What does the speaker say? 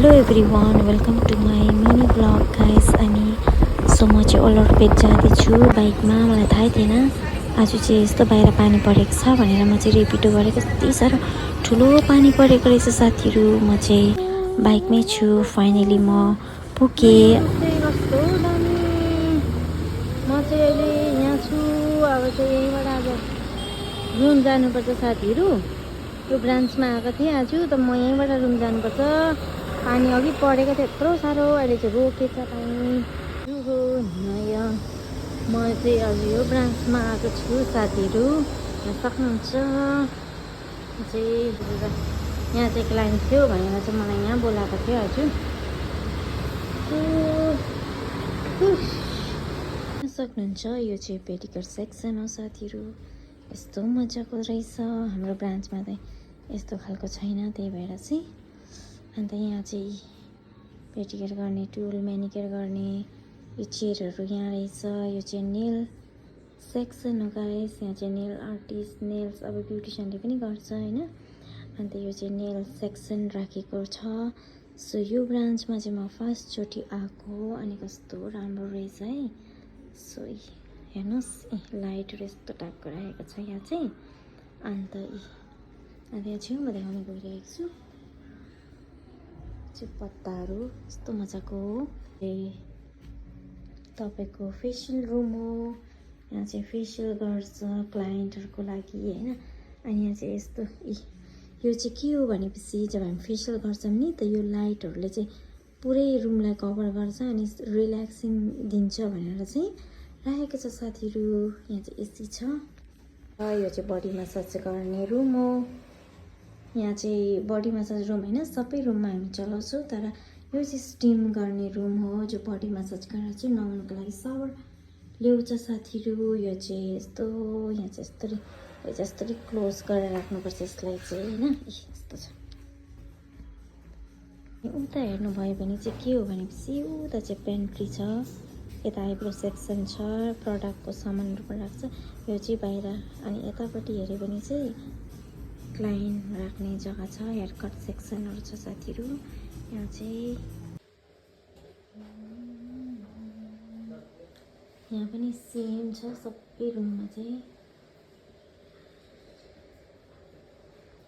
Hello everyone, welcome to my mini blog guys. अनि सो म चाहिँ ओलरपेट जाँदैछु बाइकमा। मलाई थाहै थिएन आज चाहिँ यस्तो बाहिर पानी परेको छ भनेर म चाहिँ रेपिडो गरेको। यति साह्रो ठुलो पानी परेको रहेछ साथीहरू। म चाहिँ बाइकमै छु। फाइनली म पुगेँ। कस्तो दामी, म चाहिँ अहिले यहाँ छु। अब चाहिँ यहीँबाट आज रुम जानुपर्छ साथीहरू। यो ब्रान्चमा आएको थिएँ आज, त म यहीँबाट रुम जानुपर्छ। पानी अघि परेको थियो यत्रो साह्रो, अहिले चाहिँ रोकेछ पानी। हो नयाँ म चाहिँ आज यो ब्रान्चमा आएको छु साथीहरू, यहाँ सक्नुहुन्छ। चाहिँ यहाँ चाहिँ क्लाइन्ट थियो भनेर चाहिँ मलाई यहाँ बोलाएको थियो आज। सक्नुहुन्छ, यो चाहिँ पेडिक्योर सेक्सन हो साथीहरू। यस्तो मजाको रहेछ। हाम्रो ब्रान्चमा त यस्तो खालको छैन, त्यही भएर चाहिँ। अन्त यहाँ चाहिँ पेडिक्योर गर्ने टुल, म्यानिक्योर गर्ने यो चेयरहरू यहाँ रहेछ। यो चाहिँ नेल सेक्सन हो गाइस। यहाँ चाहिँ नेल आर्टिस्ट, नेल्स अब ब्युटिसियनले पनि गर्छ होइन। अन्त यो चाहिँ नेल सेक्सन राखेको छ। सो यो ब्रान्चमा चाहिँ म फर्स्टचोटि आएको, अनि कस्तो राम्रो रहेछ है। सो हेर्नुहोस्, लाइटहरू यस्तो टाइपको राखेको छ यहाँ चाहिँ। अन्त यहाँ छेउमा देखाउन गइरहेको छु चाहिँ पत्ताहरू यस्तो मजाको हो। तपाईँको फेसियल रुम हो। यहाँ चाहिँ फेसियल गर्छ क्लाइन्टहरूको लागि होइन। अनि यहाँ चाहिँ यस्तो यो चाहिँ के हो भनेपछि, जब हामी फेसियल गर्छौँ नि त यो लाइटहरूले चाहिँ पुरै रुमलाई कभर गर्छ अनि रिल्याक्सिङ दिन्छ भनेर चाहिँ राखेको छ साथीहरू। यहाँ चाहिँ एसी छ। यो चाहिँ बडी मसाज गर्ने रुम हो। यहाँ चाहिँ बडी मसाज रुम होइन, सबै रुममा हामी चलाउँछौँ, तर यो चाहिँ स्टिम गर्ने रुम हो, जो बडी मसाज गरेर चाहिँ नुहाउनुको लागि सावर ल्याउँछ साथीहरू। यो चाहिँ यस्तो, यहाँ चाहिँ यस्तरी क्लोज गरेर राख्नुपर्छ यसलाई चाहिँ होइन। यस्तो छ। उता हेर्नुभयो भने चाहिँ के हो भनेपछि उता चाहिँ पेन्ट्री छ, यता आइब्रो सेक्सन छ, प्रडक्टको सामानहरू पनि राख्छ। यो चाहिँ बाहिर। अनि यतापट्टि हेऱ्यो भने चाहिँ क्लाइन्ट राख्ने जग्गा छ, हेयर कट सेक्सनहरू छ साथीहरू। यहाँ चाहिँ यहाँ पनि सेम छ सबै रुममा चाहिँ।